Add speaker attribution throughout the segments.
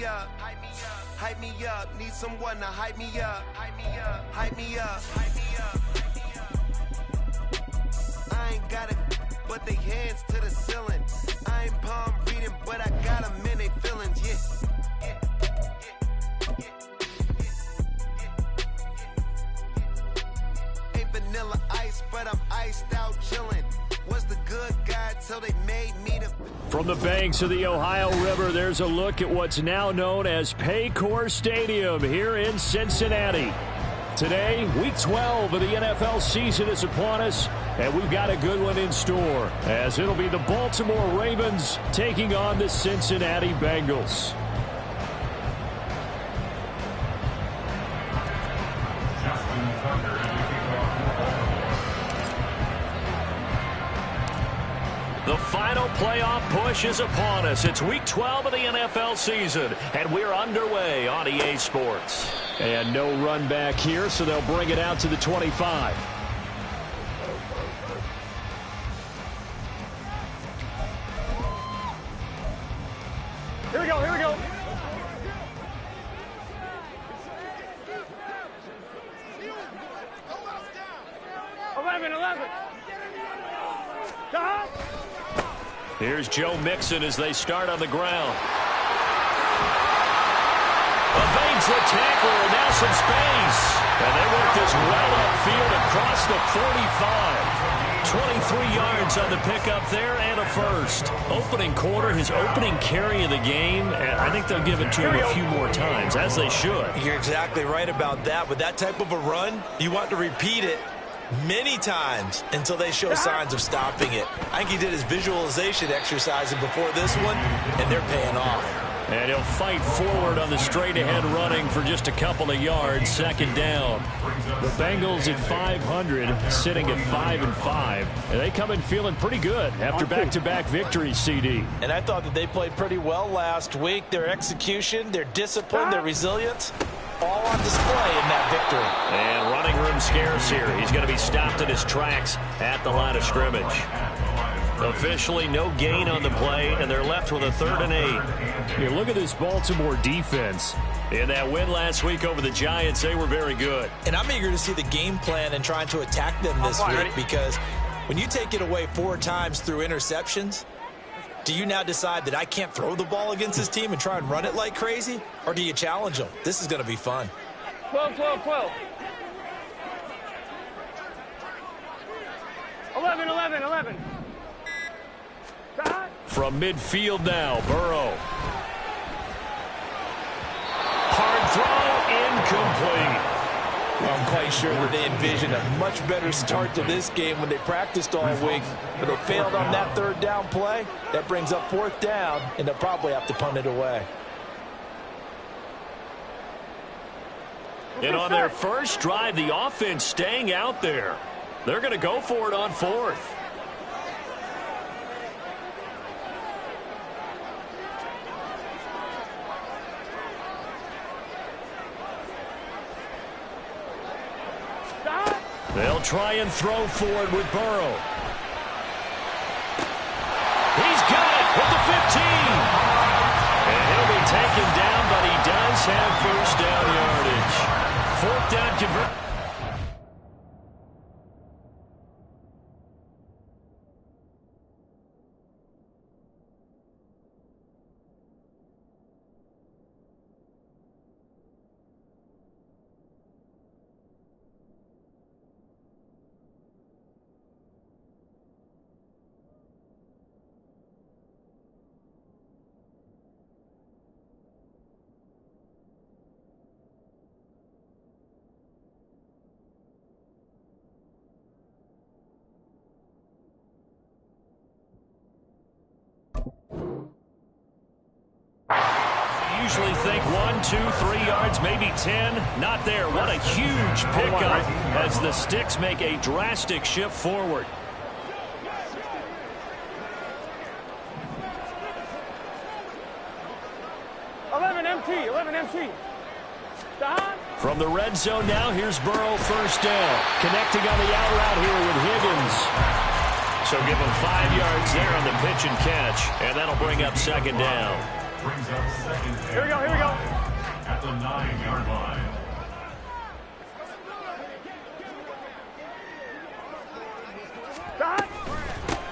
Speaker 1: me up, hype me up, hype me up. Need someone to hype me up, hype me up, hype me up, hype me up. I ain't got it, but they hands to the ceiling. I ain't palm reading, but I got them in they feelings, yeah. Ain't vanilla ice, but I'm iced out chillin'. Was the good guy till they made me the...
Speaker 2: From the banks of the Ohio River, there's a look at what's now known as Paycor Stadium here in Cincinnati. Today, Week 12 of the NFL season is upon us, and we've got a good one in store, as it'll be the Baltimore Ravens taking on the Cincinnati Bengals. The final playoff push is upon us. It's Week 12 of the NFL season, and we're underway on EA Sports. And no run back here, so they'll bring it out to the 25.
Speaker 3: Here we go, here we go.
Speaker 2: Here's Joe Mixon as they start on the ground. Evades the tackler, and now some space. And they work this well upfield across the 45. 23 yards on the pickup there and a first. Opening quarter, his opening carry of the game, and I think they'll give it to him a few more times, as they should.
Speaker 4: You're exactly right about that. With that type of a run, you want to repeat it many times until they show signs of stopping it. I think he did his visualization exercise before this one, and they're paying off.
Speaker 2: And he'll fight forward on the straight-ahead running for just a couple of yards, second down. The Bengals at 500, sitting at 5-5. And they come in feeling pretty good after back-to-back victories, CD.
Speaker 4: And I thought that they played pretty well last week. Their execution, their discipline, their resilience, all on display in that victory.
Speaker 2: And running room scarce here. He's going to be stopped in his tracks at the line of scrimmage. Officially no gain on the play, and they're left with a 3rd and 8. You look at this Baltimore defense. In that win last week over the Giants, they were very good.
Speaker 4: And I'm eager to see the game plan and trying to attack them this week, because when you take it away 4 times through interceptions, do you now decide that I can't throw the ball against this team and try and run it like crazy? Or do you challenge them? This is going to be fun.
Speaker 3: 12, 12, 12. 11, 11, 11.
Speaker 2: From midfield now, Burrow. Hard throw, incomplete.
Speaker 4: I'm quite sure that they envisioned a much better start to this game when they practiced all week, but they failed on that 3rd down play. That brings up 4th down, and they'll probably have to punt it away.
Speaker 2: And on their first drive, the offense staying out there. They're going to go for it on 4th. They'll try and throw forward with Burrow. He's got it with the 15. And he'll be taken down, but he does have first down yardage. 4th down convert. Usually think 1, 2, 3 yards, maybe 10. Not there. What a huge pickup as the Sticks make a drastic shift forward. From the red zone now, here's Burrow, first down. Connecting on the out route here with Higgins. So give him 5 yards there on the pitch and catch, and that'll bring up second down.
Speaker 5: brings up second.
Speaker 3: Here we go, here we go.
Speaker 5: At the 9-yard line.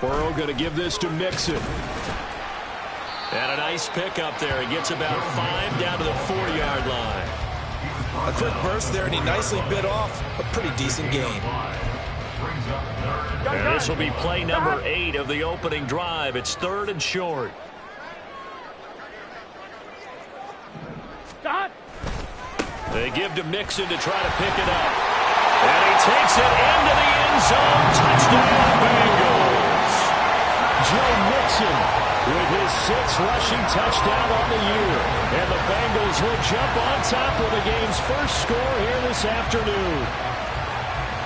Speaker 2: Burrow going to give this to Mixon. And a nice pick up there. He gets about 5 down to the 4-yard line.
Speaker 4: A quick burst there, and he nicely bit off a pretty decent gain.
Speaker 2: And this will be play number 8 of the opening drive. It's 3rd and short. They give to Mixon to try to pick it up. And he takes it into the end zone. Touchdown, Bengals. Joe Mixon with his 6th rushing touchdown on the year. And the Bengals will jump on top of the game's first score here this afternoon.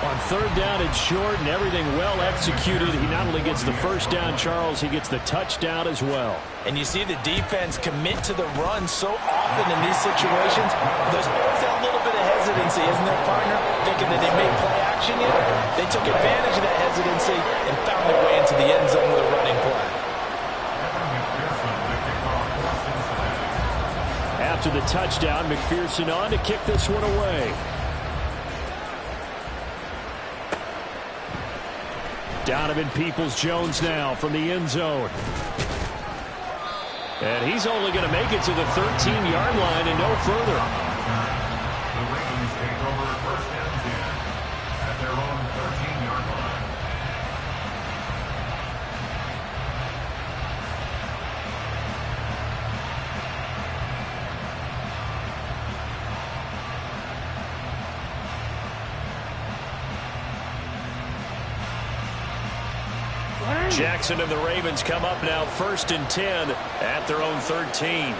Speaker 2: On 3rd down and short and everything well executed, he not only gets the first down, Charles, he gets the touchdown as well.
Speaker 4: And you see the defense commit to the run so often in these situations. There's always that little bit of hesitancy, isn't there, partner? Thinking that they may play action yet. They took advantage of that hesitancy and found their way into the end zone with a running play.
Speaker 2: After the touchdown, McPherson on to kick this one away. Donovan Peoples-Jones now from the end zone. And he's only going to make it to the 13-yard line and no further.
Speaker 5: The Ravens take over 1st and 10 at their own 13-yard line.
Speaker 2: Jackson and the Ravens come up now 1st and 10 at their own 13.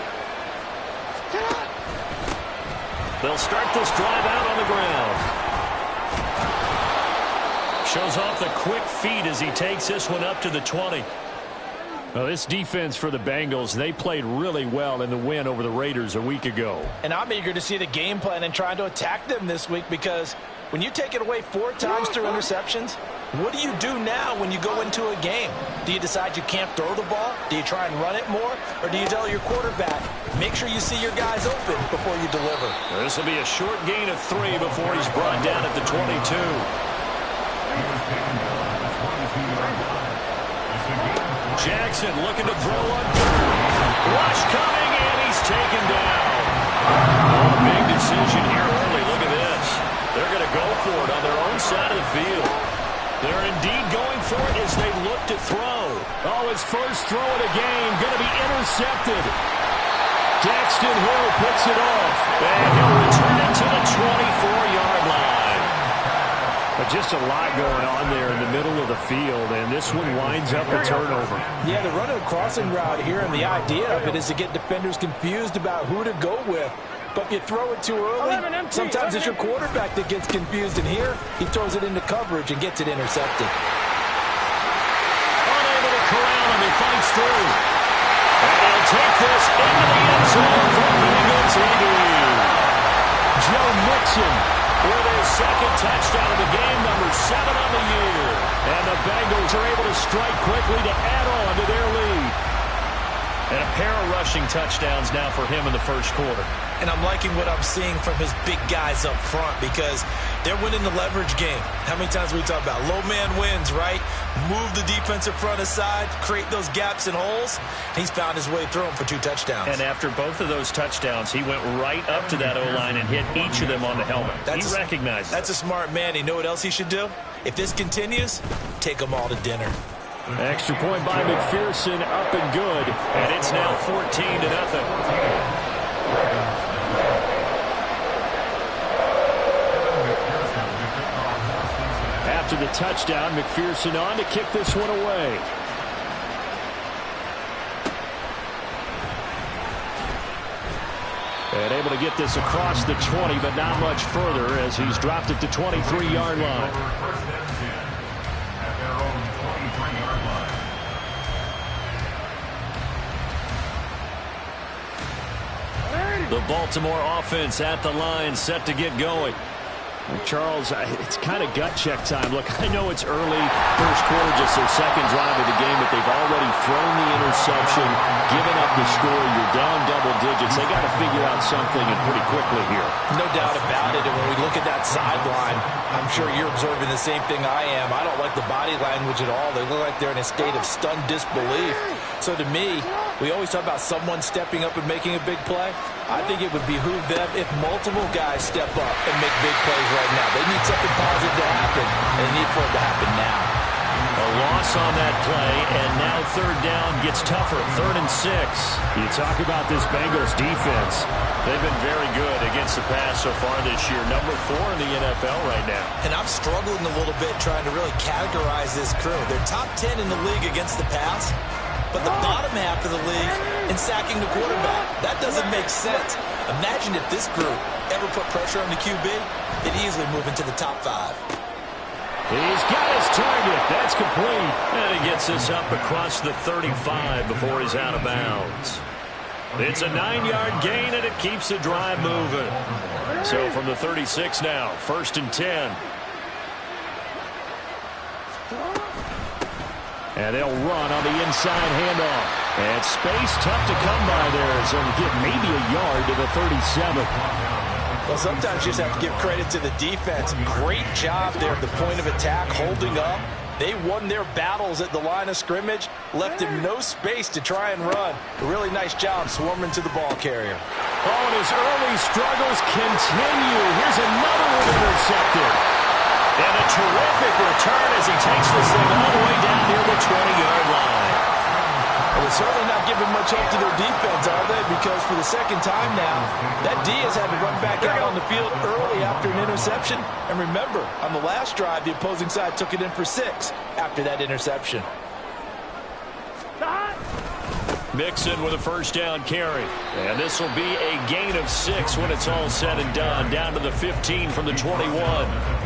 Speaker 2: They'll start this drive out on the ground. Shows off the quick feet as he takes this one up to the 20. Well, this defense for the Bengals, they played really well in the win over the Raiders a week ago.
Speaker 4: And I'm eager to see the game plan and trying to attack them this week, because when you take it away 4 times through interceptions, what do you do now when you go into a game? Do you decide you can't throw the ball? Do you try and run it more? Or do you tell your quarterback, make sure you see your guys open before you deliver?
Speaker 2: This will be a short gain of 3 before he's brought down at the 22. Jackson looking to throw on 3rd. Rush coming, and he's taken down. Oh, big decision here early. Look at this. They're going to go for it on their own side of the field. They're indeed going for it as they look to throw. Oh, his first throw of the game going to be intercepted. Daxton Hill picks it off, and he'll return it to the 24-yard line. But just a lot going on there in the middle of the field, and this one winds up a turnover.
Speaker 4: Yeah, they're running a crossing route here, and the idea of it is to get defenders confused about who to go with. But if you throw it too early, sometimes it's your quarterback that gets confused, and here he throws it into coverage and gets it intercepted.
Speaker 2: Unable to corral him, he fights through. And he'll take this into the end zone for Bengals lead. Joe Mixon with his 2nd touchdown of the game, number 7 on the year. And the Bengals are able to strike quickly to add on to their lead. And a pair of rushing touchdowns now for him in the first quarter.
Speaker 4: And I'm liking what I'm seeing from his big guys up front, because they're winning the leverage game. How many times we talk about low man wins, right? Move the defensive front aside, create those gaps and holes. He's found his way through them for 2 touchdowns.
Speaker 2: And after both of those touchdowns, he went right up to that O-line and hit each of them on the helmet. He recognized it.
Speaker 4: That's a smart man. You know what else he should do? If this continues, take them all to dinner.
Speaker 2: Extra point by McPherson, up and good, and it's now 14-0. After the touchdown, McPherson on to kick this one away. And able to get this across the 20, but not much further as he's dropped it to 23-yard line. The Baltimore offense at the line, set to get going. Charles, it's kind of gut check time. Look, I know it's early, first quarter, just their second drive of the game, but they've already thrown the interception, given up the score. You're down double digits. They got to figure out something, and pretty quickly here.
Speaker 4: No doubt about it. And when we look at that sideline, I'm sure you're observing the same thing I am. I don't like the body language at all. They look like they're in a state of stunned disbelief. So to me, we always talk about someone stepping up and making a big play. I think it would behoove them if multiple guys step up and make big plays right now. They need something positive to happen, and they need for it to happen now.
Speaker 2: A loss on that play, and now third down gets tougher. 3rd and 6. You talk about this Bengals defense. They've been very good against the pass so far this year. Number 4 in the NFL right now.
Speaker 4: And I'm struggling a little bit trying to really categorize this crew. They're top 10 in the league against the pass, but the bottom half of the league in sacking the quarterback. That doesn't make sense. Imagine if this group ever put pressure on the QB, they'd easily move into the top 5.
Speaker 2: He's got his target. That's complete. And he gets this up across the 35 before he's out of bounds. It's a 9-yard gain, and it keeps the drive moving. So from the 36 now, 1st and 10. And they'll run on the inside handoff. And space tough to come by there. So they get maybe a yard to the 37.
Speaker 4: Well, sometimes you just have to give credit to the defense. Great job there at the point of attack, holding up. They won their battles at the line of scrimmage, left him no space to try and run. A really nice job swarming to the ball carrier.
Speaker 2: Oh, and his early struggles continue. Here's another one intercepted. And a terrific return as he takes this thing all the way down near the 20-yard line.
Speaker 4: Well, they're certainly not giving much help to their defense, are they? Because for the second time now, that D has had to run back out on the field early after an interception. And remember, on the last drive, the opposing side took it in for 6 after that interception.
Speaker 2: Mixon with a first down carry. And this will be a gain of 6 when it's all said and done. Down to the 15 from the 21.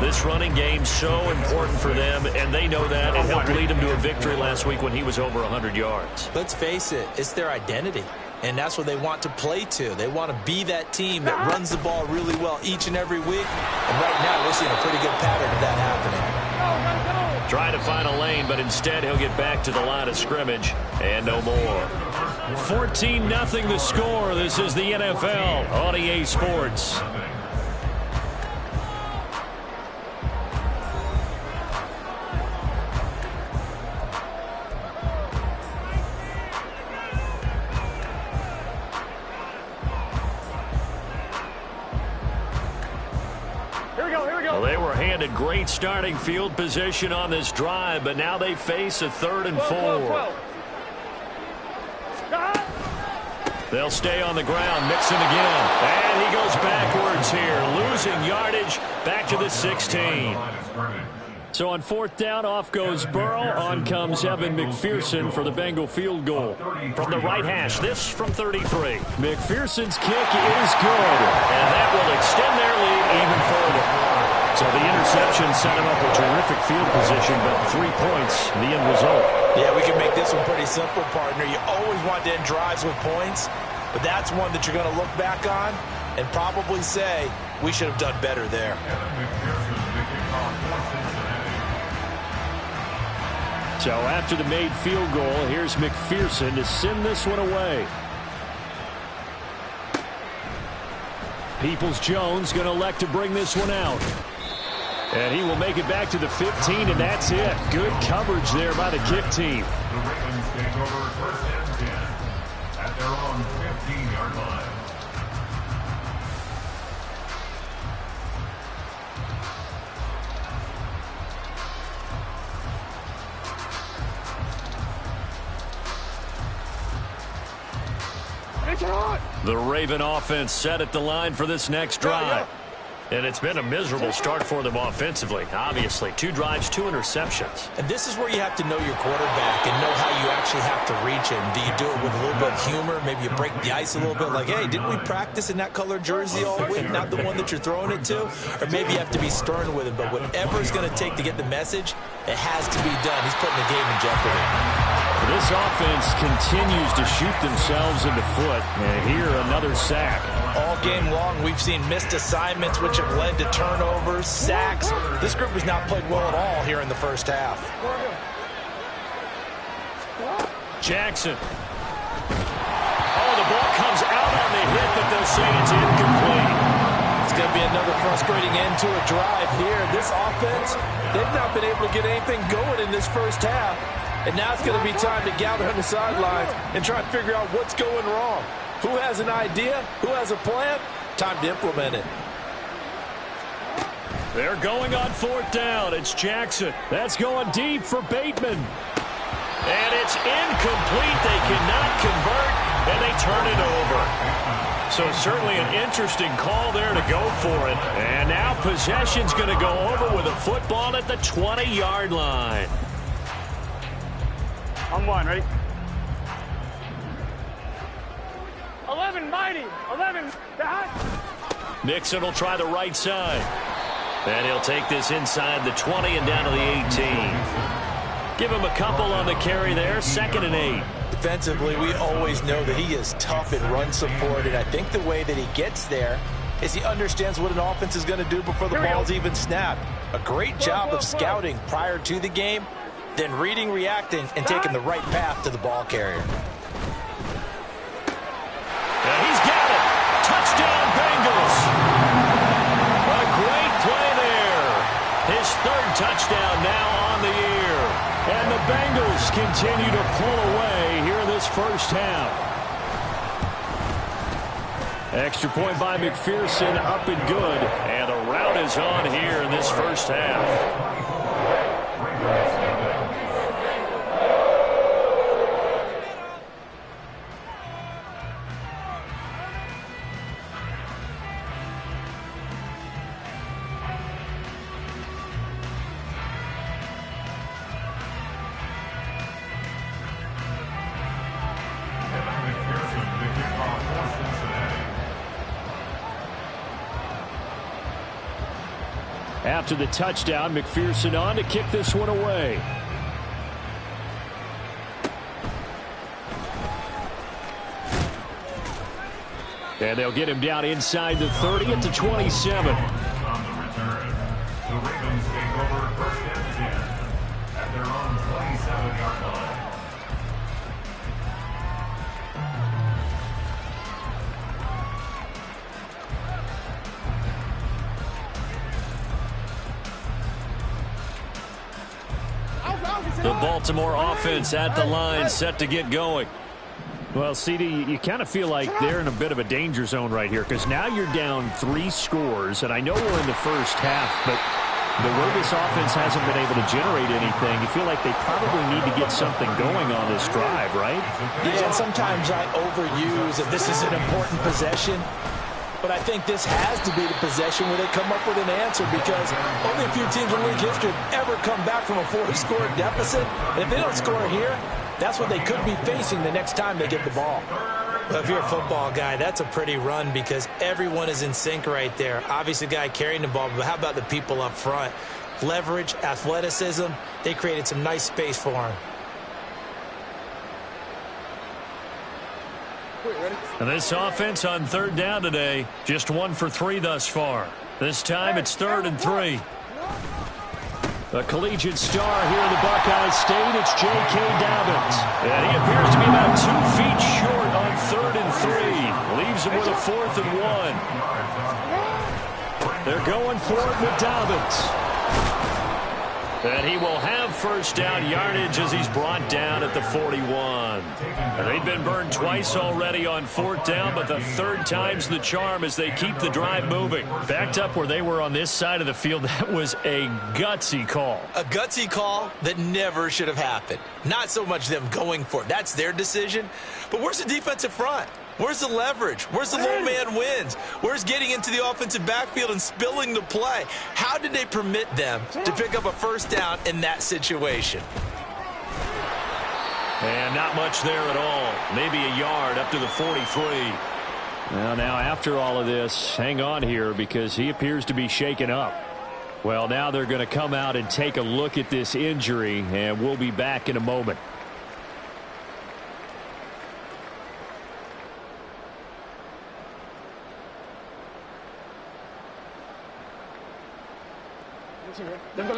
Speaker 2: This running game so important for them, and they know that. It helped lead them to a victory last week when he was over 100 yards.
Speaker 4: Let's face it, it's their identity, and that's what they want to play to. They want to be that team that runs the ball really well each and every week, and right now we're seeing a pretty good pattern of that happening.
Speaker 2: Trying to find a lane, but instead he'll get back to the line of scrimmage, and no more. 14-0 the score. This is the NFL on EA Sports. Well, they were handed great starting field position on this drive, but now they face a 3rd and 4. They'll stay on the ground. Mixon again. And he goes backwards here, losing yardage back to the 16. So on 4th down, off goes Burrow. On comes Evan McPherson for the Bengal field goal. From the right hash, this from 33. McPherson's kick is good, and that will extend their lead even further. So the interception set him up a terrific field position, but 3 points, the end result.
Speaker 4: Yeah, we can make this one pretty simple, partner. You always want to end drives with points, but that's one that you're going to look back on and probably say, we should have done better there.
Speaker 2: So after the made field goal, here's McPherson to send this one away. Peoples-Jones going to elect to bring this one out. And he will make it back to the 15, and that's it. Good coverage there by the kick team.
Speaker 5: The Ravens take over 1st and 10 at their own 15-yard line.
Speaker 2: The Raven offense set at the line for this next drive. And it's been a miserable start for them offensively. Obviously, 2 drives, 2 interceptions.
Speaker 4: And this is where you have to know your quarterback and know how you actually have to reach him. Do you do it with a little bit of humor? Maybe you break the ice a little bit like, hey, didn't we practice in that color jersey all week, not the one that you're throwing it to? Or maybe you have to be stern with him. But whatever it's going to take to get the message, it has to be done. He's putting the game in jeopardy.
Speaker 2: This offense continues to shoot themselves in the foot. And here, another sack.
Speaker 4: All game long, we've seen missed assignments, which have led to turnovers, sacks. This group has not played well at all here in the first half.
Speaker 2: Jackson. Oh, the ball comes out on the hit, but they'll say it's incomplete.
Speaker 4: It's going to be another frustrating end to a drive here. This offense, they've not been able to get anything going in this first half. And now it's going to be time to gather on the sidelines and try and figure out what's going wrong. Who has an idea? Who has a plan? Time to implement it.
Speaker 2: They're going on fourth down. It's Jackson. That's going deep for Bateman. And it's incomplete. They cannot convert, and they turn it over. So certainly an interesting call there to go for it. And now possession's going to go over with a football at the 20-yard line.
Speaker 3: On one, ready? 11, mighty. 11, back.
Speaker 2: Nixon will try the right side. And he'll take this inside the 20 and down to the 18. Give him a couple on the carry there. 2nd and 8.
Speaker 4: Defensively, we always know that he is tough in run support, and I think the way that he gets there is he understands what an offense is going to do before the ball's even snapped. A great job of scouting prior to the game, then reading, reacting, and taking the right path to the ball carrier.
Speaker 2: And he's got it. Touchdown, Bengals. A great play there. His 3rd touchdown now on the year. And the Bengals continue to pull away here in this first half. Extra point by McPherson, up and good. And the rout is on here in this first half. After the touchdown, McPherson on to kick this one away. And they'll get him down inside the 30 at the 27.
Speaker 5: On the return, the Ravens take over 1st and 10 at their own 27-yard line.
Speaker 2: The Baltimore offense at the line, set to get going. Well, CD, you kind of feel like they're in a bit of a danger zone right here because now you're down 3 scores, and I know we're in the first half, but the way this offense hasn't been able to generate anything, you feel like they probably need to get something going on this drive, right?
Speaker 4: Yeah, and sometimes I overuse that this is an important possession. But I think this has to be the possession where they come up with an answer because only a few teams in league history have ever come back from a 4-score deficit. And if they don't score here, that's what they could be facing the next time they get the ball. Well, if you're a football guy, that's a pretty run because everyone is in sync right there. Obviously, the guy carrying the ball, but how about the people up front? Leverage, athleticism, they created some nice space for him.
Speaker 2: And this offense on 3rd down today, just 1 for 3 thus far. This time it's 3rd and 3. A collegiate star here in the Buckeye State, it's J.K. Dobbins. And he appears to be about 2 feet short on 3rd and 3. Leaves him with a 4th and 1. They're going for it with Dobbins. And he will have 1st down yardage as he's brought down at the 41. And they've been burned twice already on 4th down, but the 3rd time's the charm as they keep the drive moving. Backed up where they were on this side of the field, that was a gutsy call.
Speaker 4: A gutsy call that never should have happened. Not so much them going for it. That's their decision. But where's the defensive front? Where's the leverage? Where's the low man wins? Where's getting into the offensive backfield and spilling the play? How did they permit them to pick up a 1st down in that situation?
Speaker 2: And not much there at all. Maybe a yard up to the 43. Well, now after all of this, hang on here because he appears to be shaken up. Well, now they're going to come out and take a look at this injury, and we'll be back in a moment.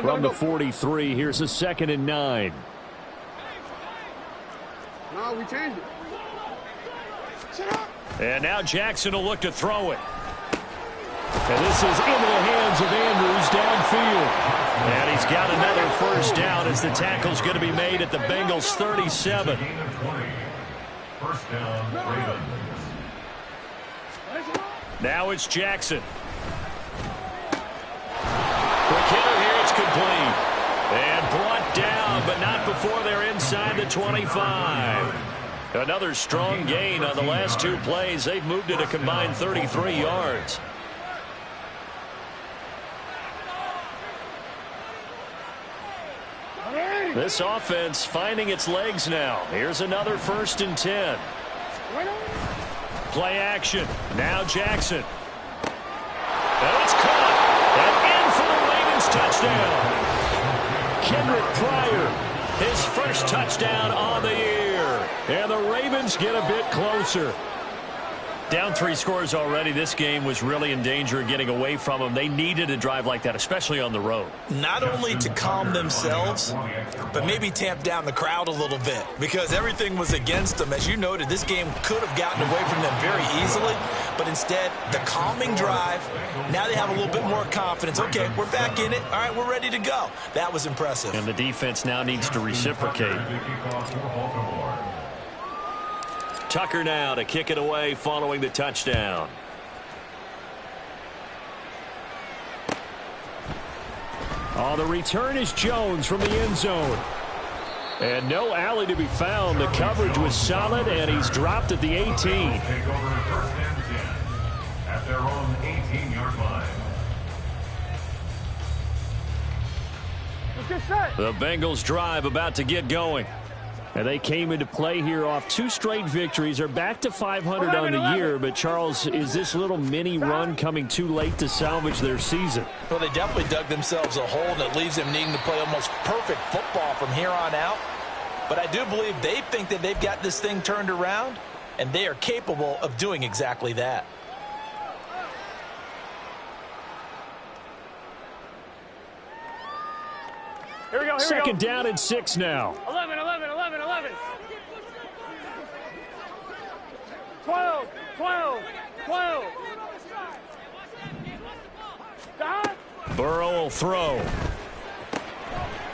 Speaker 2: From the 43, here's a 2nd and 9.
Speaker 3: No, we changed it.
Speaker 2: And now Jackson will look to throw it. And this is into the hands of Andrews downfield. And he's got another first down as the tackle's going to be made at the Bengals 37.
Speaker 5: First down, Ravens.
Speaker 2: Now it's Jackson. Quick hitter here, it's complete. And brought down, but not before they're inside the 25. Another strong gain on the last 2 plays. They've moved it a combined 33 yards. This offense finding its legs now. Here's another 1st and 10. Play action. Now Jackson. And it's caught. And in for the Ravens touchdown. Kendrick Pryor, his first touchdown on the year. And the Ravens get a bit closer. Down 3 scores already. This game was really in danger of getting away from them. They needed a drive like that, especially on the road.
Speaker 4: Not only to calm themselves, but maybe tamp down the crowd a little bit because everything was against them. As you noted, this game could have gotten away from them very easily, but instead, the calming drive, now they have a little bit more confidence. Okay, we're back in it. All right, we're ready to go. That was impressive.
Speaker 2: And the defense now needs to reciprocate. Tucker now to kick it away following the touchdown. Oh, the return is Jones from the end zone. And no alley to be found. The coverage was solid, and he's dropped at the 18.
Speaker 5: Take over 1st and 10 at their own 18-yard line.
Speaker 2: The Bengals drive about to get going. And they came into play here off 2 straight victories. They're back to 500 on the year. But, Charles, is this little mini run coming too late to salvage their season?
Speaker 4: Well, they definitely dug themselves a hole that leaves them needing to play almost perfect football from here on out. But I do believe they think that they've got this thing turned around, and they are capable of doing exactly that.
Speaker 3: Here we go.
Speaker 2: 2nd down and 6 now.
Speaker 3: 11. 12.
Speaker 2: Burrow will throw.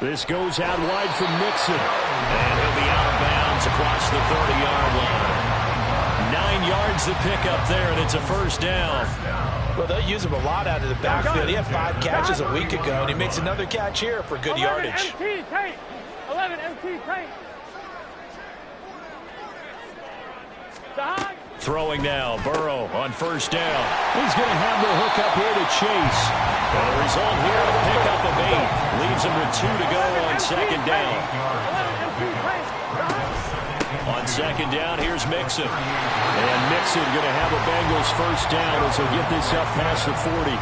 Speaker 2: This goes out wide from Mixon. And he'll be out of bounds across the 30-yard line. 9 yards to pick up there, and it's a first down.
Speaker 4: Well, they'll use him a lot out of the backfield. He had 5 catches a week ago, and he makes another catch here for good yardage.
Speaker 3: 11 MT tight.
Speaker 2: Throwing now, Burrow on first down. He's going to have the hook up here to Chase. And the result here, a pickup of 8. Leaves him with 2 to go on 2nd down. On 2nd down, here's Mixon. And Mixon going to have a Bengals first down as he'll get this up past the 40.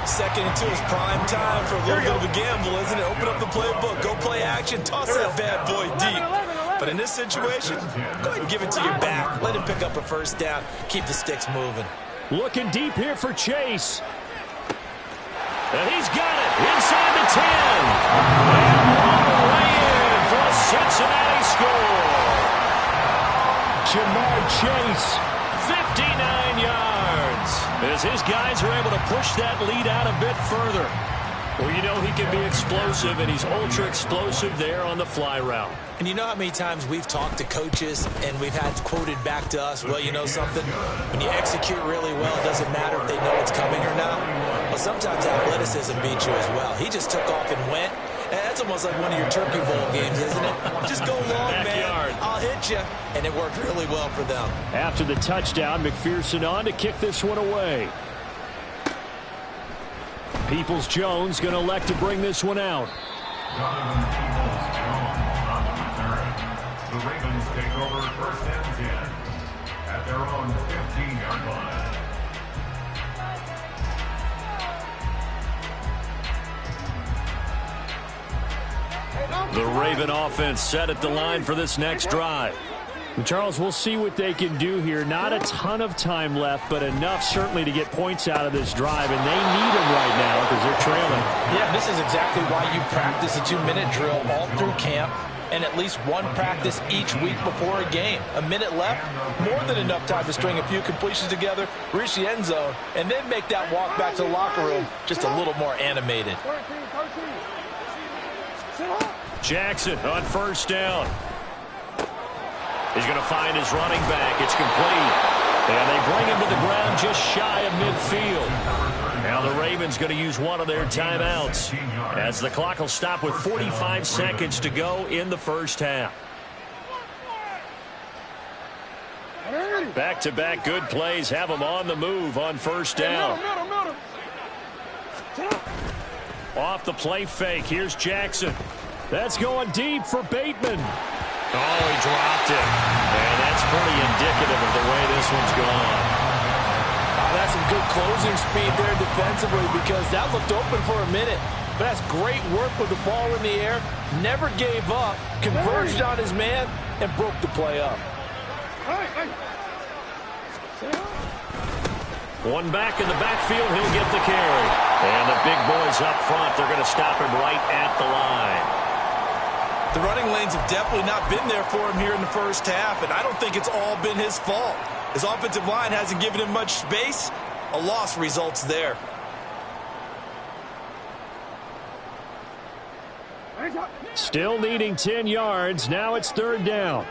Speaker 4: 2nd and 2 is prime time for a little bit of a gamble, isn't it? Open up the playbook, go play action, toss that bad boy deep. But in this situation, go ahead and give it to your back. Let him pick up a first down. Keep the sticks moving.
Speaker 2: Looking deep here for Chase. And he's got it inside the 10. And all the way in for a Cincinnati score. Jamar Chase, 59 yards. As his guys are able to push that lead out a bit further. Well, you know he can be explosive, and he's ultra explosive there on the fly route.
Speaker 4: And you know how many times we've talked to coaches and we've had quoted back to us, well, you know something? When you execute really well, it doesn't matter if they know it's coming or not. Well, sometimes athleticism beats you as well. He just took off and went. And that's almost like one of your Turkey Bowl games, isn't it? Just go long, man. I'll hit you. And it worked really well for them.
Speaker 2: After the touchdown, McPherson on to kick this one away. Peoples-Jones going to elect to bring this one out.
Speaker 5: Donovan Peoples-Jones on the return. The Ravens take over 1st and 10 at their own 15-yard line.
Speaker 2: The Raven offense set at the line for this next drive. Charles, we'll see what they can do here. Not a ton of time left, but enough certainly to get points out of this drive, and they need them right now because they're trailing.
Speaker 4: Yeah, this is exactly why you practice a 2-minute drill all through camp and at least one practice each week before a game. A minute left, more than enough time to string a few completions together, reach the end zone, and then make that walk back to the locker room just a little more animated.
Speaker 2: Jackson on first down. He's going to find his running back. It's complete. And they bring him to the ground just shy of midfield. Now the Ravens going to use one of their timeouts as the clock will stop with 45 seconds to go in the first half. Back-to-back good plays have them on the move on first down. Off the play fake. Here's Jackson. That's going deep for Bateman. Oh, he dropped it. And that's pretty indicative of the way this one's gone.
Speaker 4: That's some good closing speed there defensively because that looked open for a minute. But that's great work with the ball in the air. Never gave up, converged on his man, and broke the play up.
Speaker 2: One back in the backfield, he'll get the carry. And the big boys up front, they're going to stop him right at the line.
Speaker 4: The running lanes have definitely not been there for him here in the first half, and I don't think it's all been his fault. His offensive line hasn't given him much space. A loss results there.
Speaker 2: Still needing 10 yards. Now it's third down.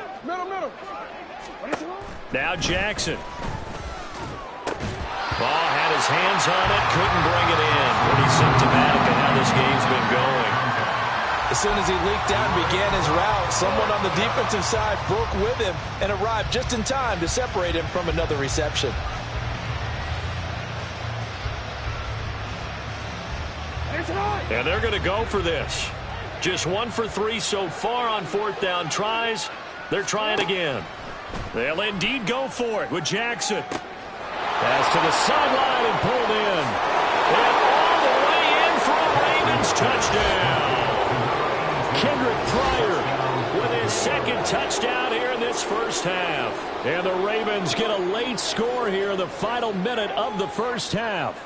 Speaker 2: Now Jackson. Ball had his hands on it, couldn't bring it in. Pretty symptomatic of how this game's been going.
Speaker 4: As soon as he leaked out and began his route, someone on the defensive side broke with him and arrived just in time to separate him from another reception.
Speaker 2: And they're going to go for this. Just 1 for 3 so far on fourth down tries. They're trying again. They'll indeed go for it with Jackson. Pass to the sideline and pulled in. And all the way in for a Ravens touchdown. Kendrick Pryor with his second touchdown here in this first half. And the Ravens get a late score here in the final minute of the first half.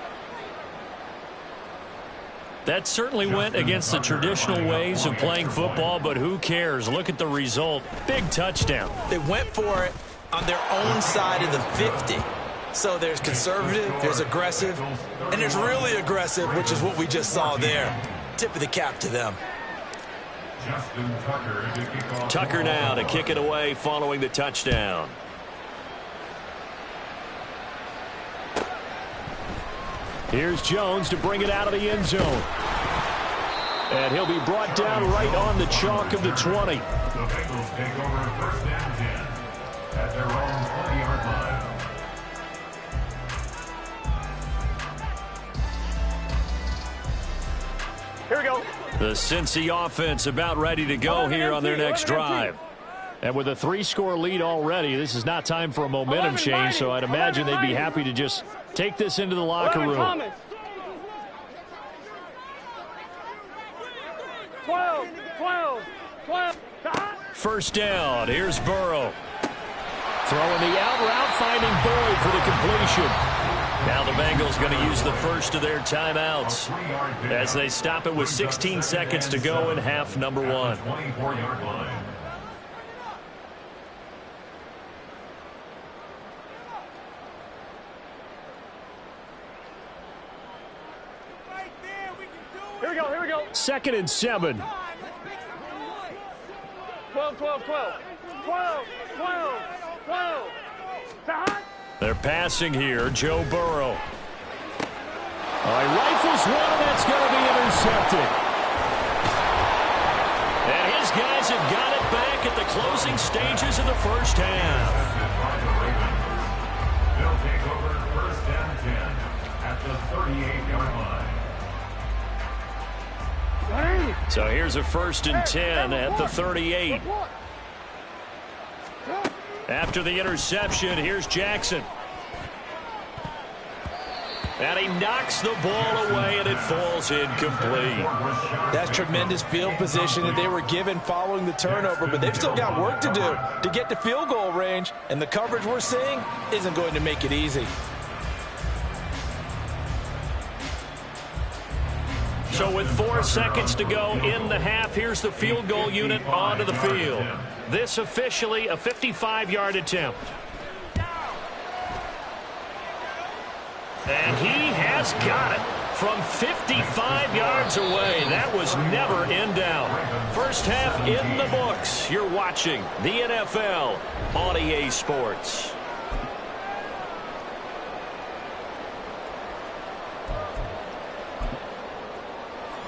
Speaker 2: That certainly went against the traditional ways of playing football, but who cares? Look at the result. Big touchdown.
Speaker 4: They went for it on their own side of the 50. So there's conservative, there's aggressive, and there's really aggressive, which is what we just saw there. Tip of the cap to them.
Speaker 2: Tucker now to kick it away following the touchdown. Here's Jones to bring it out of the end zone. And he'll be brought down right on the chalk of the 20.
Speaker 5: The Bengals take over first and 10 at their own 20-yard line.
Speaker 3: Here we go.
Speaker 2: The Cincy offense about ready to go here on their next drive. And with a 3-score lead already, this is not time for a momentum change, so I'd imagine they'd be happy to just take this into the locker room.
Speaker 3: 12.
Speaker 2: First down. Here's Burrow. Throwing the out route, finding Boyd for the completion. Now the Bengals going to use the first of their timeouts as they stop it with 16 seconds to go in half number 1.
Speaker 5: 24-yard line.
Speaker 3: Here we go.
Speaker 2: 2nd and 7.
Speaker 3: 12.
Speaker 2: They're passing here. Joe Burrow. He rifles one, and that's going to be intercepted. And his guys have got it back at the closing stages of the first half.
Speaker 5: They'll take over first and 10 at the 38-yard line.
Speaker 2: So here's a 1st and 10 at the 38. After the interception, here's Jackson. And he knocks the ball away, and it falls incomplete.
Speaker 4: That's tremendous field position that they were given following the turnover, but they've still got work to do to get to field goal range, and the coverage we're seeing isn't going to make it easy.
Speaker 2: So with 4 seconds to go in the half, here's the field goal unit onto the field. This officially a 55-yard attempt. And he has got it from 55 yards away. That was never in doubt. First half in the books. You're watching the NFL on EA Sports.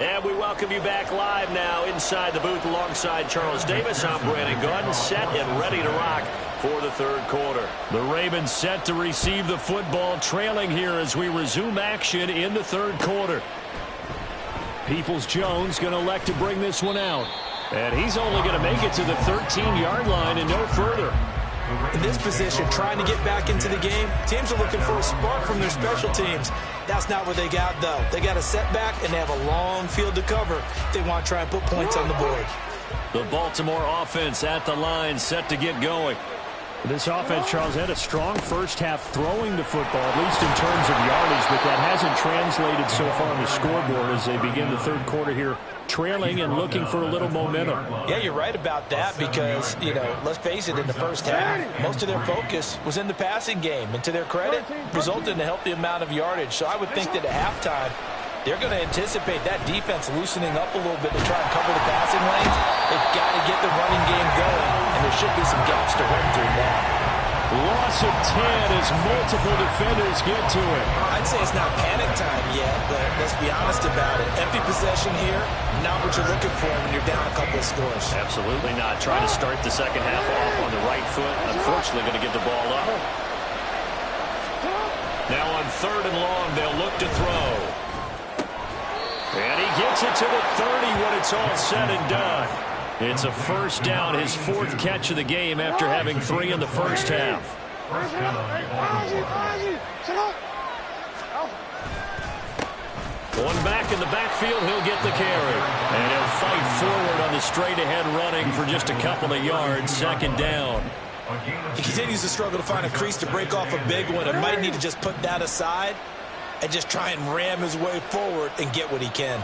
Speaker 2: And we welcome you back live now inside the booth alongside Charles Davis. I'm Brandon Gordon, set and ready to rock for the third quarter. The Ravens set to receive the football, trailing here as we resume action in the third quarter. Peoples-Jones going to elect to bring this one out. And he's only going to make it to the 13-yard line and no further.
Speaker 4: In this position, trying to get back into the game, teams are looking for a spark from their special teams. That's not what they got, though. They got a setback, and they have a long field to cover if they want to try and put points on the board.
Speaker 2: The Baltimore offense at the line, set to get going. This offense, Charles, had a strong first half throwing the football, at least in terms of yardage, but that hasn't translated so far on the scoreboard as they begin the third quarter here, trailing and looking for a little momentum.
Speaker 4: Yeah, you're right about that because, let's face it, in the first half, most of their focus was in the passing game. And to their credit, resulted in a healthy amount of yardage. So I would think that at halftime, they're going to anticipate that defense loosening up a little bit to try and cover the passing lanes. They've got to get the running game going, and there should be some gaps to run through now.
Speaker 2: Loss of 10 as multiple defenders get to it.
Speaker 4: I'd say it's not panic time yet, but let's be honest about it. Empty possession here, not what you're looking for when you're down a couple of scores.
Speaker 2: Absolutely not. Trying to start the second half off on the right foot. Unfortunately, going to get the ball up. Now on 3rd and long, they'll look to throw. And he gets it to the 30 when it's all said and done. It's a first down, his 4th catch of the game after having 3 in the first half. One back in the backfield, he'll get the carry. And he'll fight forward on the straight-ahead running for just a couple of yards, 2nd down.
Speaker 4: He continues to struggle to find a crease to break off a big one and might need to just put that aside and just try and ram his way forward and get what he can.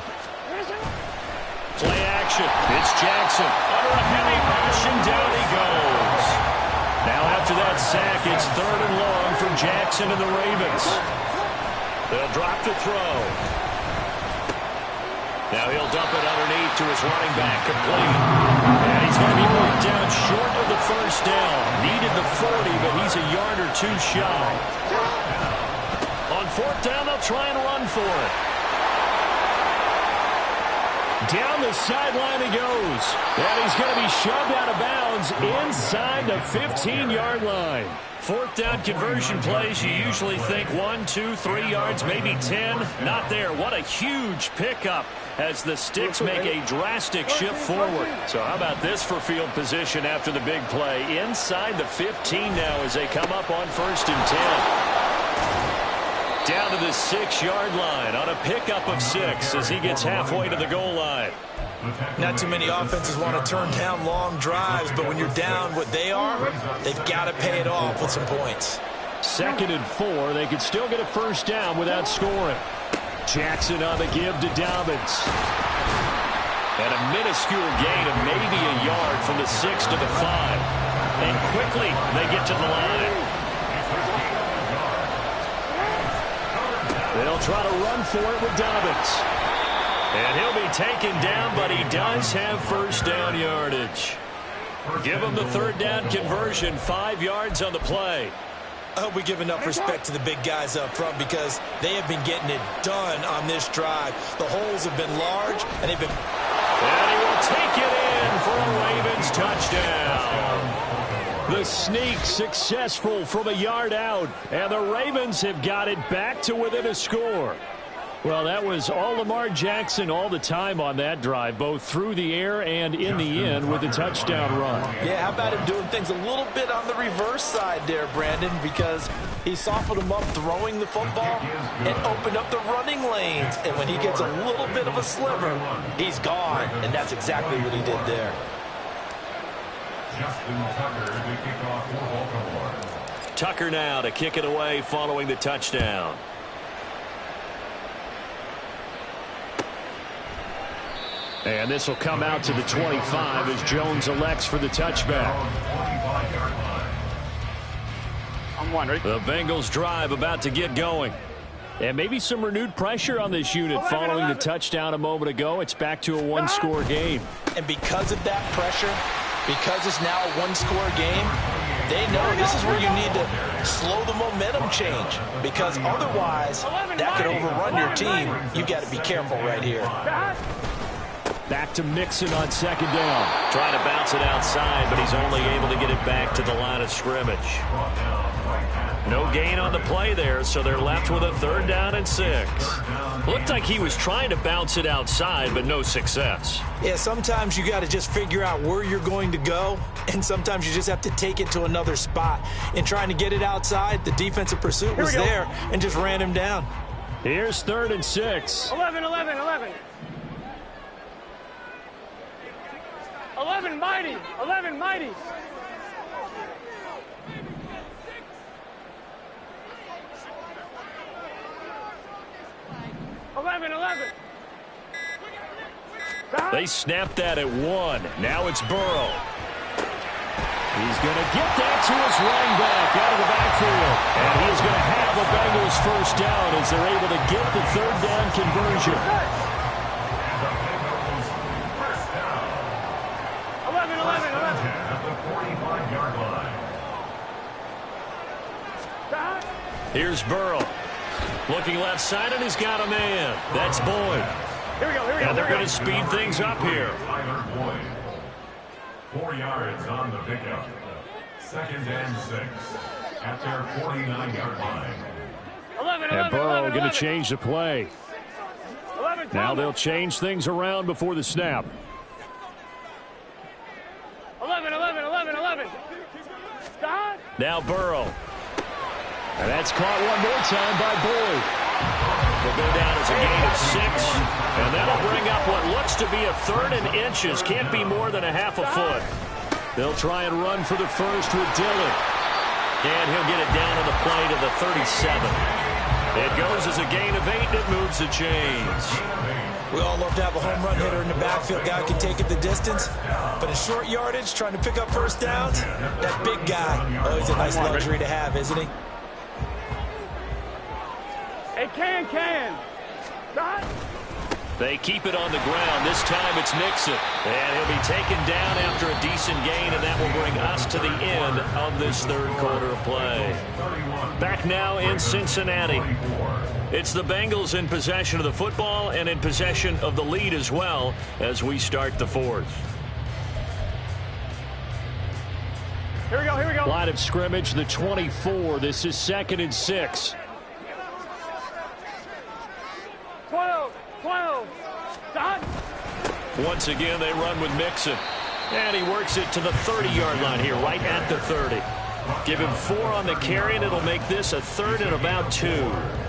Speaker 2: Play action. It's Jackson. Under a heavy rush, and down he goes. Now after that sack, it's 3rd and long for Jackson and the Ravens. They'll drop the throw. Now he'll dump it underneath to his running back, complete. And he's going to be moved down short of the first down. Needed the 40, but he's a yard or 2 shy. On 4th down, they'll try and run for it. Down the sideline he goes. And he's going to be shoved out of bounds inside the 15-yard line. 4th down conversion plays, you usually think 1, 2, 3 yards, maybe 10. Not there. What a huge pickup as the Sticks make a drastic shift forward. So how about this for field position after the big play? Inside the 15 now as they come up on 1st and 10. Down to the 6-yard line on a pickup of 6 as he gets halfway to the goal line.
Speaker 4: Not too many offenses want to turn down long drives, but when you're down what they are, they've got to pay it off with some points.
Speaker 2: 2nd and 4. They could still get a first down without scoring. Jackson on the give to Dobbins. And a minuscule gain of maybe a yard from the 6 to the 5. And quickly they get to the line. They'll try to run for it with Dobbins. And he'll be taken down, but he does have first down yardage. Give him the 3rd down conversion, 5 yards on the play.
Speaker 4: I hope we give enough respect to the big guys up front because they have been getting it done on this drive. The holes have been large, and they've been...
Speaker 2: And he will take it in for a Ravens touchdown. The sneak successful from a yard out, and the Ravens have got it back to within a score. Well, that was all Lamar Jackson all the time on that drive, both through the air and in the end with a touchdown run.
Speaker 4: Yeah, how about him doing things a little bit on the reverse side there, Brandon, because He softened him up throwing the football and opened up the running lanes. And when he gets a little bit of a sliver, he's gone. And that's exactly what he did there.
Speaker 5: Justin Tucker to kick off for Baltimore.
Speaker 2: Tucker now to kick it away following the touchdown. And this will come out to the 25 as Jones elects for the touchback.
Speaker 3: I'm wondering.
Speaker 2: The Bengals drive about to get going. And maybe some renewed pressure on this unit following the touchdown a moment ago. It's back to a one-score game.
Speaker 4: And because of that pressure, because it's now a one-score game, they know this is where you need to slow the momentum change. Because otherwise, that could overrun your team. You got to be careful right here.
Speaker 2: Back to Mixon on second down. Trying to bounce it outside, but he's only able to get it back to the line of scrimmage. No gain on the play there, so they're left with a 3rd down and 6. Looked like he was trying to bounce it outside, but no success.
Speaker 4: Yeah, sometimes you got to just figure out where you're going to go, and sometimes you just have to take it to another spot. In trying to get it outside, the defensive pursuit was there and just ran him down.
Speaker 2: Here's 3rd and 6.
Speaker 3: 11, 11, 11. 11 mighty. 11 mighty.
Speaker 2: They snapped that at 1. Now it's Burrow. He's going to get that to his running back out of the backfield. And he is going to have a Bengals 1st down as they're able to get the 3rd down conversion.
Speaker 3: 11, 11, 11.
Speaker 5: At the 45-yard line.
Speaker 2: Here's Burrow. Looking left side, and he's got a man. That's Boyd.
Speaker 3: Here we go.
Speaker 2: And they're going to speed things up here.
Speaker 5: Tyler Boyd. 4 yards on the pickup. 2nd and 6 at their 49-yard line.
Speaker 3: 11,
Speaker 2: And Burrow going to change the play.
Speaker 3: 11,
Speaker 2: Now they'll change things around before the snap.
Speaker 3: 11, 11, 11, 11. Stop.
Speaker 2: Now Burrow. And that's caught one more time by Boyd. They'll go down as a gain of 6. And that'll bring up what looks to be a 3rd and inches. Can't be more than a half a foot. They'll try and run for the first with Dillon. And he'll get it down on the play to the 37. It goes as a gain of 8, and it moves the chains.
Speaker 4: We all love to have a home run hitter in the backfield. Guy can take it the distance. But in short yardage, trying to pick up 1st downs, that big guy, he's a nice luxury to have, isn't he?
Speaker 3: Hey, can. Stop.
Speaker 2: They keep it on the ground. This time it's Mixon. And he'll be taken down after a decent gain, and that will bring us to the end of this 3rd quarter of play. Back now in Cincinnati. It's the Bengals in possession of the football and in possession of the lead as well as we start the 4th.
Speaker 3: Here we go.
Speaker 2: Line of scrimmage, the 24. This is 2nd and 6.
Speaker 3: 12. Stop.
Speaker 2: Once again, they run with Mixon. And he works it to the 30-yard line here, right at the 30. Give him 4 on the carry, and it'll make this a 3rd and about 2.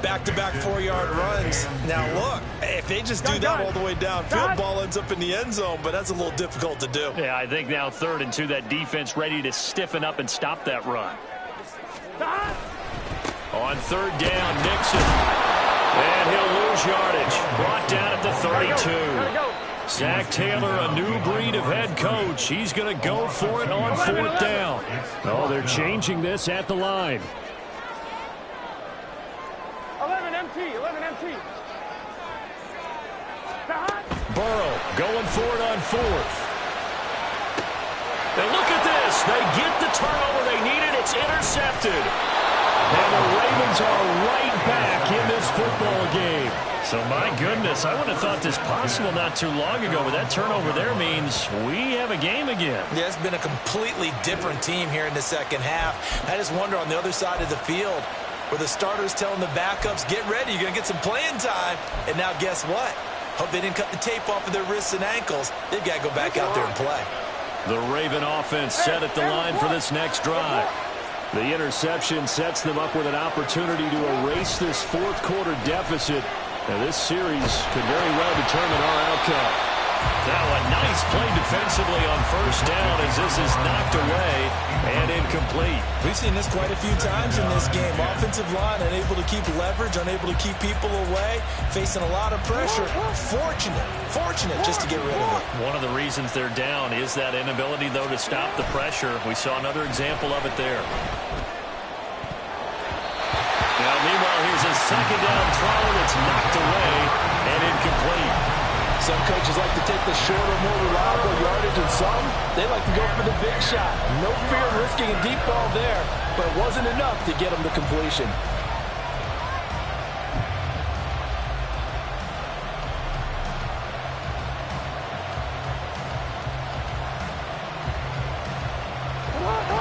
Speaker 4: Back-to-back 4-yard runs. Now, look, if they just do that all the way downfield, ball ends up in the end zone, but that's a little difficult to do.
Speaker 2: Yeah, I think now 3rd and 2, that defense ready to stiffen up and stop that run.
Speaker 3: Stop.
Speaker 2: On 3rd down, Mixon. And he'll lose yardage. Brought down at the 32. Zach Taylor, a new breed of head coach. He's going to go for it on 4th down. Oh, they're changing this at the line.
Speaker 3: 11 MT.
Speaker 2: Burrow going for it on 4th. And look at this. They get the turnover they needed. It's intercepted. And the Ravens are right back in this football game. So, my goodness, I wouldn't have thought this possible not too long ago, but that turnover there means we have a game again.
Speaker 4: Yeah, it's been a completely different team here in the 2nd half. I just wonder on the other side of the field where the starters telling the backups, get ready, you're going to get some playing time. And now guess what? Hope they didn't cut the tape off of their wrists and ankles. They've got to go back out there and play.
Speaker 2: The Raven offense set at the line for this next drive. The interception sets them up with an opportunity to erase this fourth quarter deficit. And this series could very well determine our outcome. Now a nice play defensively on first down as this is knocked away and incomplete.
Speaker 4: We've seen this quite a few times in this game. Offensive line unable to keep leverage, unable to keep people away, facing a lot of pressure. Fortunate just to get rid of it.
Speaker 2: One of the reasons they're down is that inability, though, to stop the pressure. We saw another example of it there. Now, meanwhile, here's a second down throw that's knocked away and incomplete.
Speaker 6: Some coaches like to take the shorter, more reliable yardage, and some, they like to go for the big shot. No fear of risking a deep ball there, but it wasn't enough to get them to completion.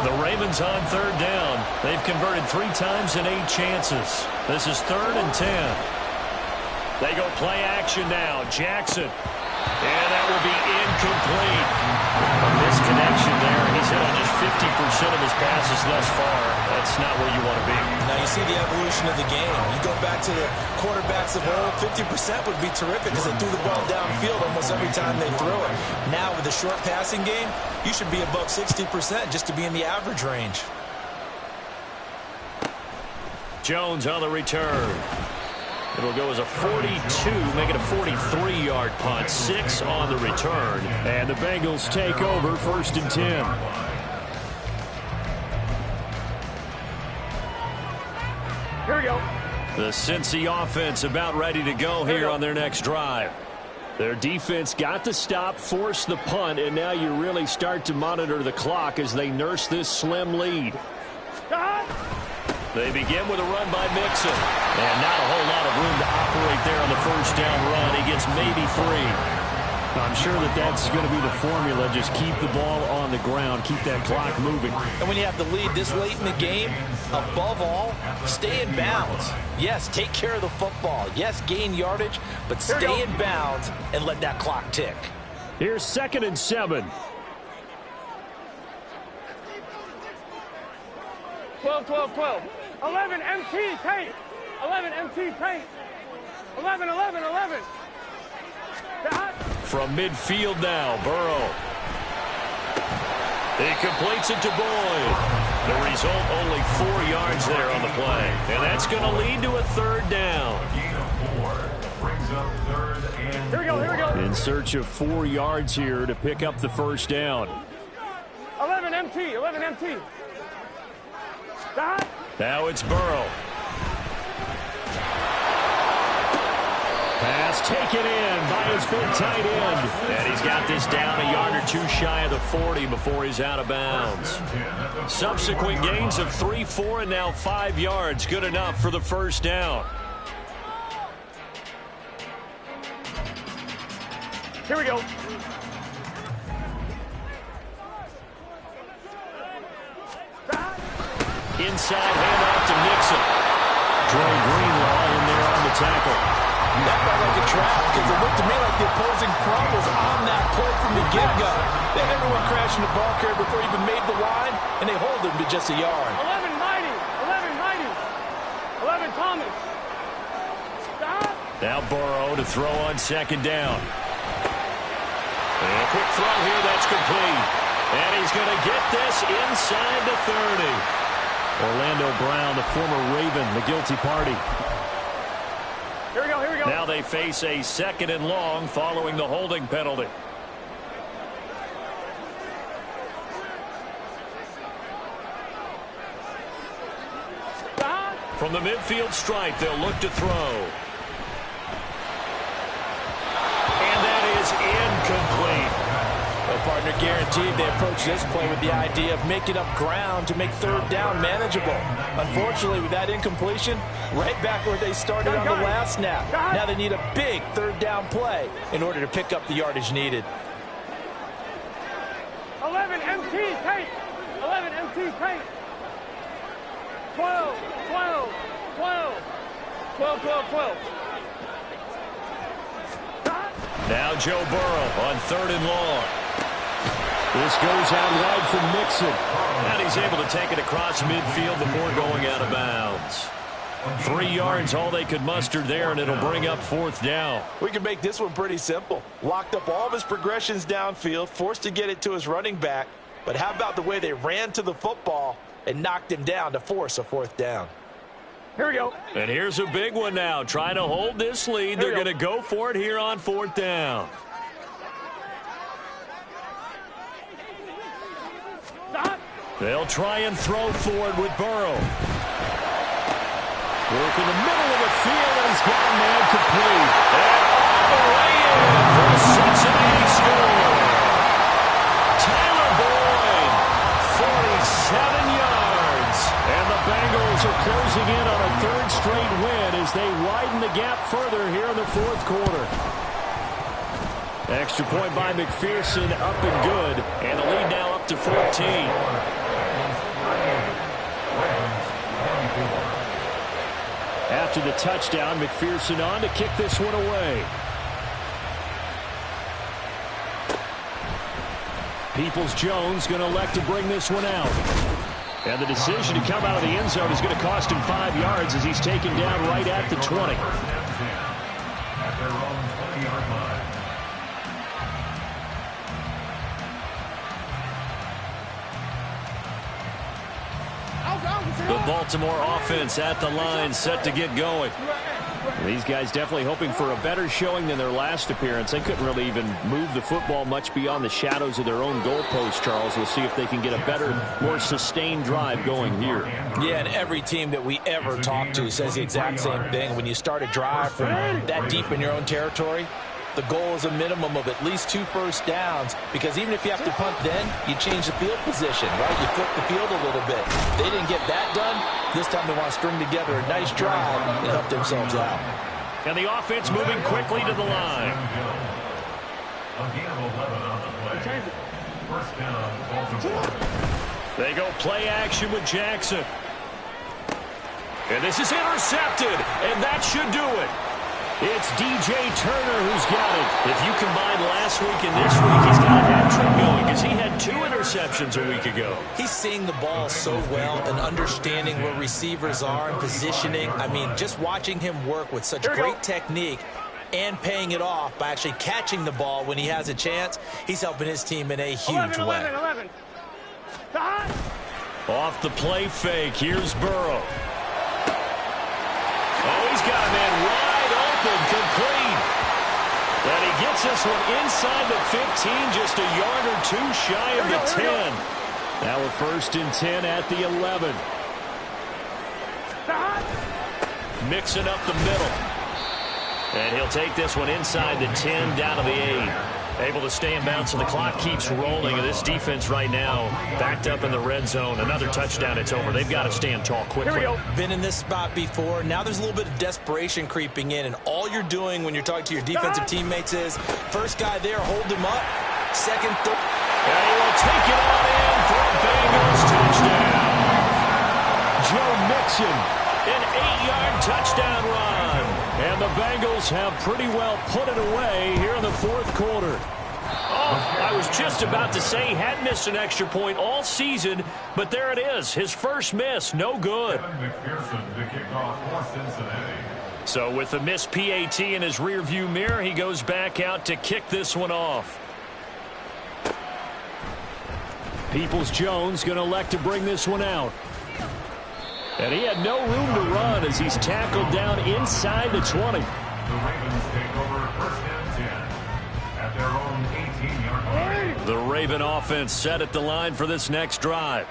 Speaker 2: The Ravens on third down. They've converted 3 times in 8 chances. This is 3rd and 10. They go play action now. Jackson. And that will be incomplete. A misconnection there. He's hit on just 50% of his passes thus far. That's not where you want to be.
Speaker 4: Now you see the evolution of the game. You go back to the quarterbacks of old, 50% would be terrific because they threw the ball downfield almost every time they threw it. Now with the short passing game, you should be above 60% just to be in the average range.
Speaker 2: Jones on the return. It'll go as a 42, make it a 43-yard punt. 6 on the return. And the Bengals take over 1st and 10.
Speaker 3: Here we go.
Speaker 2: The Cincy offense about ready to go here on their next drive. Their defense got the stop, forced the punt, and now you really start to monitor the clock as they nurse this slim lead. They begin with a run by Mixon. And not a whole lot of room to operate there on the first down run. He gets maybe 3. I'm sure that's going to be the formula. Just keep the ball on the ground. Keep that clock moving.
Speaker 6: And when you have the lead this late in the game, above all, stay in bounds. Yes, take care of the football. Yes, gain yardage, but stay in bounds and let that clock tick.
Speaker 2: Here's 2nd and 7.
Speaker 3: 12. 11 MT paint. 11 MT paint. 11.
Speaker 2: From midfield now, Burrow. He completes it to Boyd. The result, only 4 yards there on the play. And that's going to lead to a 3rd down.
Speaker 3: Here we go.
Speaker 2: In search of 4 yards here to pick up the first down.
Speaker 3: 11 MT.
Speaker 2: Now it's Burrow. Pass taken in by his big tight end. And he's got this down a yard or 2 shy of the 40 before he's out of bounds. Subsequent gains of 3, 4, and now 5 yards. Good enough for the first down.
Speaker 3: Here we go.
Speaker 2: Inside handoff to Nixon. Dre Greenlaw in there on the tackle.
Speaker 6: That felt like a trap because it looked to me like the opposing front was on that play from the get-go. They had everyone crashing the ball carrier before he even made the line, and they hold him to just a yard.
Speaker 3: 11 Mighty. 11 Thomas. Stop.
Speaker 2: Now Burrow to throw on 2nd down. And a quick throw here, that's complete. And he's going to get this inside the 30. Orlando Brown, the former Raven, the guilty party.
Speaker 3: Here we go.
Speaker 2: Now they face a 2nd and long following the holding penalty. From the midfield stripe, they'll look to throw. And that is incomplete.
Speaker 6: Well, partner, guaranteed they approach this play with the idea of making up ground to make 3rd down manageable. Unfortunately, with that incompletion, right back where they started on the last snap. Now they need a big 3rd down play in order to pick up the yardage needed.
Speaker 3: 11 MT paint. 11 MT paint. 12.
Speaker 2: Now Joe Burrow on 3rd and long. This goes out wide for Mixon. And he's able to take it across midfield before going out of bounds. 3 yards, all they could muster there, and it'll bring up 4th down.
Speaker 6: We can make this one pretty simple. Locked up all of his progressions downfield, forced to get it to his running back. But how about the way they ran to the football and knocked him down to force a 4th down?
Speaker 3: Here we go.
Speaker 2: And here's a big one now. Trying to hold this lead. They're going to go for it here on 4th down. They'll try and throw forward with Burrow. Work in the middle of the field, and he's got a man complete. And all the way in for a Cincinnati score. Tyler Boyd, 47 yards. And the Bengals are closing in on a 3rd straight win as they widen the gap further here in the 4th quarter. Extra point by McPherson, up and good. And the lead now up to 14. After the touchdown, McPherson on to kick this one away. Peoples-Jones going to elect to bring this one out. And the decision to come out of the end zone is going to cost him 5 yards as he's taken down right at the 20.
Speaker 5: At their own 20-yard line.
Speaker 2: The Baltimore offense at the line, set to get going. These guys definitely hoping for a better showing than their last appearance. They couldn't really even move the football much beyond the shadows of their own goalpost, Charles. We'll see if they can get a better, more sustained drive going here.
Speaker 6: Yeah, and every team that we ever talk to says the exact same thing. When you start a drive from that deep in your own territory, the goal is a minimum of at least 2 first downs, because even if you have to punt then, you change the field position, right? You flip the field a little bit. They didn't get that done. This time they want to string together a nice drive and help themselves out.
Speaker 2: And the offense moving quickly to the line.
Speaker 5: A gain of 11 on the play. First down, Baltimore.
Speaker 2: They go play action with Jackson. And this is intercepted, and that should do it. It's DJ Turner who's got it. If you combine last week and this week, he's got a hat trick going because he had 2 interceptions a week ago.
Speaker 4: He's seeing the ball so well and understanding where receivers are and positioning. I mean, just watching him work with such great technique and paying it off by actually catching the ball when he has a chance, he's helping his team in a huge way.
Speaker 3: 11.
Speaker 2: Off the play fake, here's Burrow. Oh, he's got a man wide open, complete. And he gets this one inside the 15, just a yard or 2 shy of the 10. Now we're 1st and 10 at the 11. Mixing up the middle. And he'll take this one inside the 10, down to the 8. Able to stay in bounds, so the clock keeps rolling. And this defense right now backed up in the red zone. Another touchdown, it's over. They've got to stand tall quickly.
Speaker 4: Been in this spot before. Now there's a little bit of desperation creeping in. And all you're doing when you're talking to your defensive teammates is, first guy there, hold him up. Second, third.
Speaker 2: And he will take it on in for a Bengals touchdown. Joe Mixon, an 8-yard touchdown run. And the Bengals have pretty well put it away here in the 4th quarter. Oh, I was just about to say he hadn't missed an extra point all season, but there it is. His first miss, no good.
Speaker 5: McPherson to kick off for Cincinnati.
Speaker 2: So with the missed PAT in his rearview mirror, he goes back out to kick this one off. Peoples-Jones going to elect to bring this one out. And he had no room to run as he's tackled down inside the 20.
Speaker 5: The Ravens take over 1st and 10 at their own 18-yard line.
Speaker 2: The Raven offense set at the line for this next drive.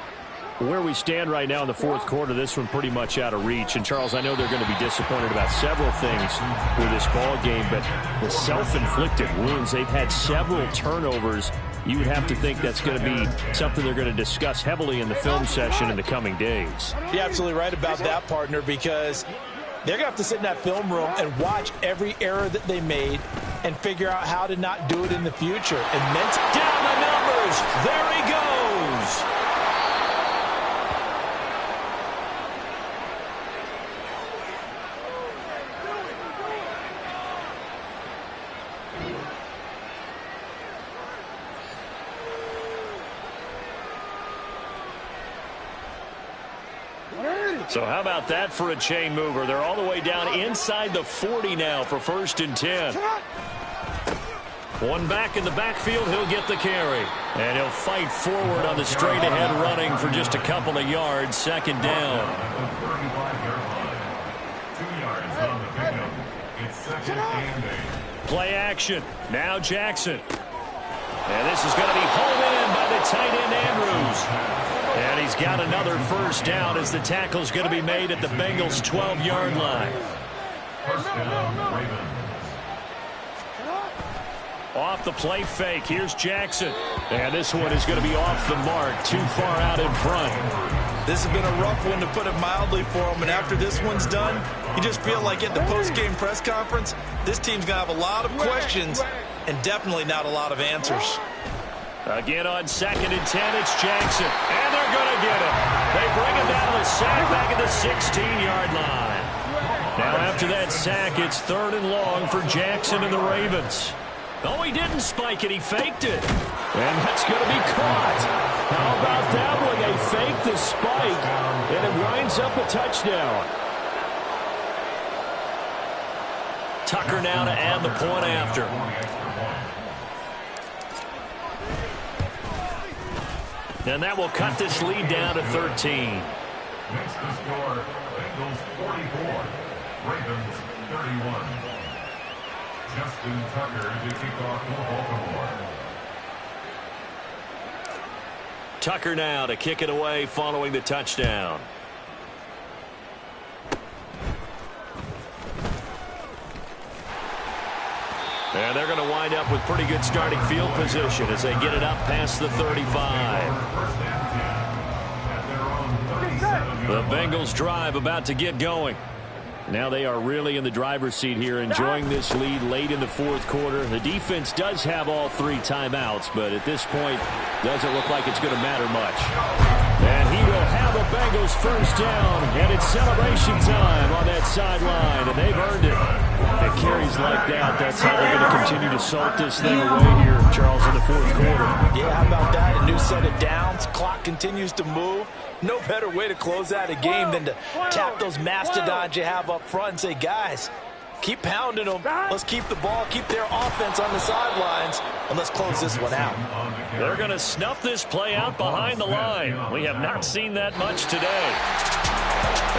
Speaker 2: Where we stand right now in the 4th quarter, this one pretty much out of reach. And, Charles, I know they're going to be disappointed about several things with this ball game, but the self-inflicted wounds, they've had several turnovers. You would have to think that's going to be something they're going to discuss heavily in the film session in the coming days.
Speaker 6: You're absolutely right about that, partner, because they're going to have to sit in that film room and watch every error that they made and figure out how to not do it in the future. And
Speaker 2: down the numbers. There he goes. So how about that for a chain mover? They're all the way down inside the 40 now for 1st and 10. One back in the backfield, he'll get the carry. And he'll fight forward on the straight-ahead running for just a couple of yards. 2nd down.
Speaker 5: 2 yards on the pickup. It's 2nd and 8.
Speaker 2: Play action. Now Jackson. And this is going to be hauled in by the tight end Andrews. And he's got another 1st down as the tackle's going to be made at the Bengals' 12-yard line.
Speaker 5: 1st down, Ravens.
Speaker 2: Off the play fake, here's Jackson. And this one is going to be off the mark, too far out in front.
Speaker 4: This has been a rough one, to put it mildly, for him. And after this one's done, you just feel like at the post-game press conference, this team's going to have a lot of questions and definitely not a lot of answers.
Speaker 2: Again on 2nd and 10, it's Jackson. And they're going to get him. They bring him down to the sack back at the 16-yard line. Now after that sack, it's 3rd and long for Jackson and the Ravens. Oh, he didn't spike it. He faked it. And that's going to be caught. How about that one? They faked the spike, and it winds up a touchdown. Tucker now to add the point after. And that will cut this lead down to 13.
Speaker 5: Makes the score Bengals 44, Ravens 31. Justin Tucker to kick off for Baltimore.
Speaker 2: Tucker now to kick it away following the touchdown. And they're going to wind up with pretty good starting field position as they get it up past the 35. The Bengals drive about to get going. Now they are really in the driver's seat here, enjoying this lead late in the 4th quarter. The defense does have all 3 timeouts, but at this point, doesn't look like it's going to matter much. And he will have a Bengals 1st down, and it's celebration time on that sideline, and they've earned it. It carries like that. That's how they're going to continue to salt this thing away here, Charles, in the 4th quarter.
Speaker 6: Yeah, how about that? A new set of downs. Clock continues to move. No better way to close out a game than to tap those mastodons you have up front and say, guys, keep pounding them. Let's keep the ball, keep their offense on the sidelines, and let's close this one out.
Speaker 2: They're going to snuff this play out behind the line. We have not seen that much today.